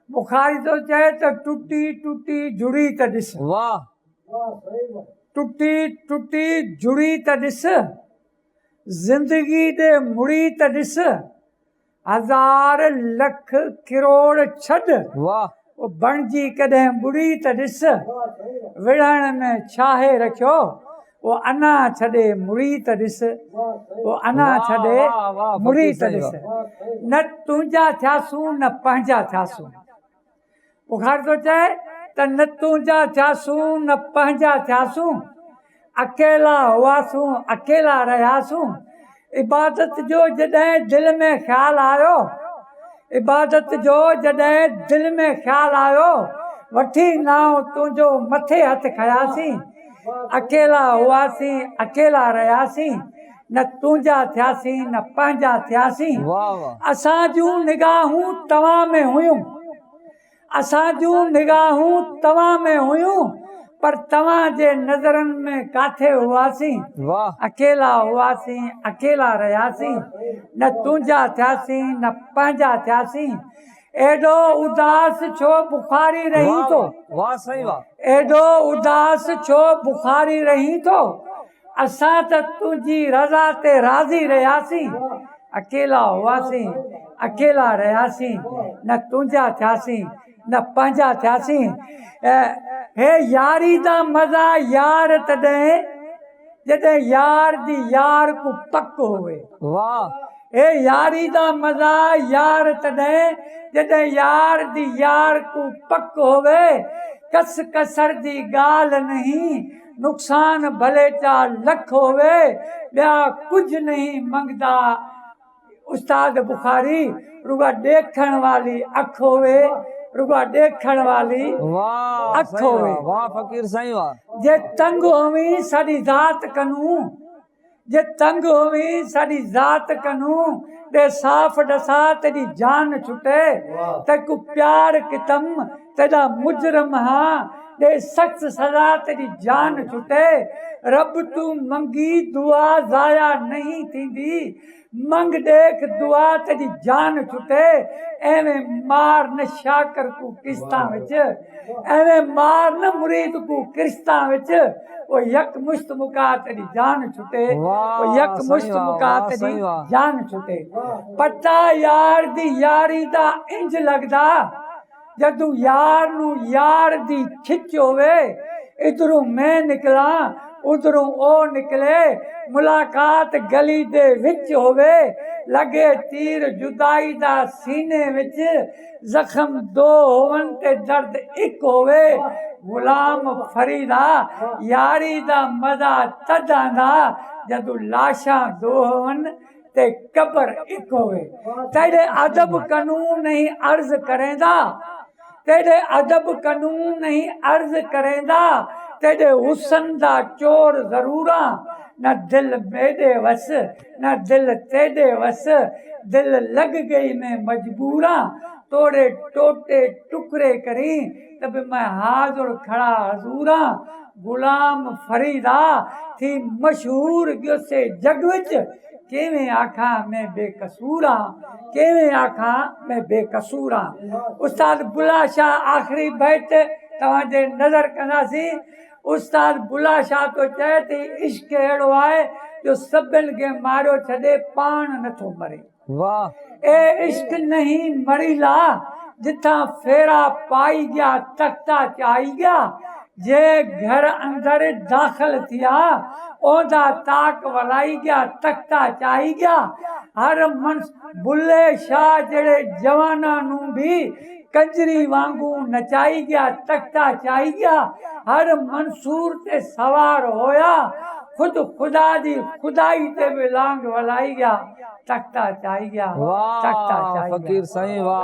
बुखारी तो चए त टुटी टुटी जुड़ी त ॾिस। वाह। टुटी टुटी जुड़ी त ॾिस, ज़िंदगी ॾे मुड़ी त ॾिस, हज़ार लख किरोड़ छॾ, वाह। वो बणजी कॾहिं ॿुड़ी त ॾिस, विढ़ण में छाहे रखियो, वो अना छॾे मुड़ी त ॾिस, वो अना छॾे मुड़ी त ॾिस। न तुंहिंजा थियासूं न पंहिंजा थियासूं। बुखारी थो चए त न तुंहिंजा थियासूं न पंहिंजा थियासूं, अकेला हुआसूं अकेला रहियासूं। इबादत जो जॾहिं दिलि में ख़्यालु आयो, इबादत जो जॾहिं दिलि में ख़्यालु आयो, वठी नाव तुंहिंजो मथे हथु खयासीं, अकेला हुआसीं अकेला रहियासीं, न तुंहिंजा थियासीं न पंहिंजा थियासीं। असां जूं निगाहूं तव्हां में हुयूं, असां जूं निगाहूं तव्हां में हुयूं, पर तव्हां जे नज़रनि में काथे हुआसीं, अकेला हुआसीं अकेला रहियासीं, न तुंहिंजा थियासीं न पंहिंजा थियासीं। एॾो उदास छो बुखारी रही थो, एॾो उदास छो बुखारी रही थो, असां त तुंहिंजी रज़ा ते राज़ी रहियासीं, अकेला हुआसीं अकेला रहियासीं, न तुंहिंजा थियासीं न पंहिंजा थियासीं। हे यारी दा मज़ा यार तॾहिं जॾहिं यार दी यार को पक होवे। हे यारी दा मज़ा यार तॾहिं जॾहिं यार दी यार को पक होवे, कस कसर दी ॻाल्हि नहीं, नुक़सान भले चा लख होवे, ॿिया कुझु नहीं मंगदा उस्ताद बुखारी, रुगा देखण वाली अख होवे, रुगा देखण वाली अख होवे। वाह फकीर साईं वाह। जे तंग होवी साडी ज़ात कनू, जे तंग होवी साडी ज़ात कनू, दे साफ डसा तेरी जान छुटे, तेकू प्यार कितम तेरा मुजरम हाँ, दे सख्त सजा तेरी जान छुटे। रब तू मंगी दुआ ज़ाया नहीं थींदी, मंग देख दुआ तेरी जान छुटे। एवें मार न शाकर को किस्तां विच, एवें मार न मुरीद को किस्तां विच, वो यक मुश्त मुका तेरी जान छुटे, वो यक मुश्त मुका तेरी जान छुटे। पता यार दी यारी दा इंज लगदा, जदू यार नू यार दी खिच होवे, इधरों मैं निकला उधरों ओ निकले, मुलाकात गली दे विच होवे, लगे तीर जुदाई दा सीने विच, जख्म दो होवन ते दर्द एक होवे। गुलाम फरीदा यारी दा मजा तद आंदा, जदू लाशा दो होवन ते कबर एक होवे। तेरे अदब कानून नहीं अर्ज करेंदा, तेरे अदब कानून नहीं अर्ज करेंदा, तेरे हुसन दा चोर जरूरा, न दिल मेरे वस न दिल तेरे वस, दिल लग गई मैं मजबूरा, तोड़े टोटे टुकड़े करी, तब मैं हाजुर खड़ा हजूरा। गुलाम फरीदा थी मशहूर गयो से जग विच, केवें आखा मैं बेकसूरा, केवें आखा मैं बेकसूरा। उस्ताद बुल्ला शाह आखिरी बैत तव्हांजे नज़र कंदासीं। उस्ताद बुल्ला शाह तो चए थी इश्क अहिड़ो आहे जो सभिनि खे मारियो छॾे पाण नथो मरे। ए इश्क नहीं मरीला, जिथां फेरा पाई गया तख्ता चाई गया, जे घर अंदर दाखिल थिया ओदा ताक वलाई गया तख्ता चाई गया। हर मन बुल्ले शाह जड़े जवाना नू भी कंजरी वांगू नचाई गया तख्ता चाई गया। हर मंसूर ते सवार होया, खुद खुदा दी खुदाई ते भी लांग वलाई गया, तख्ता चाई गया तख्ता चाई गया। फकीर साईं वाह।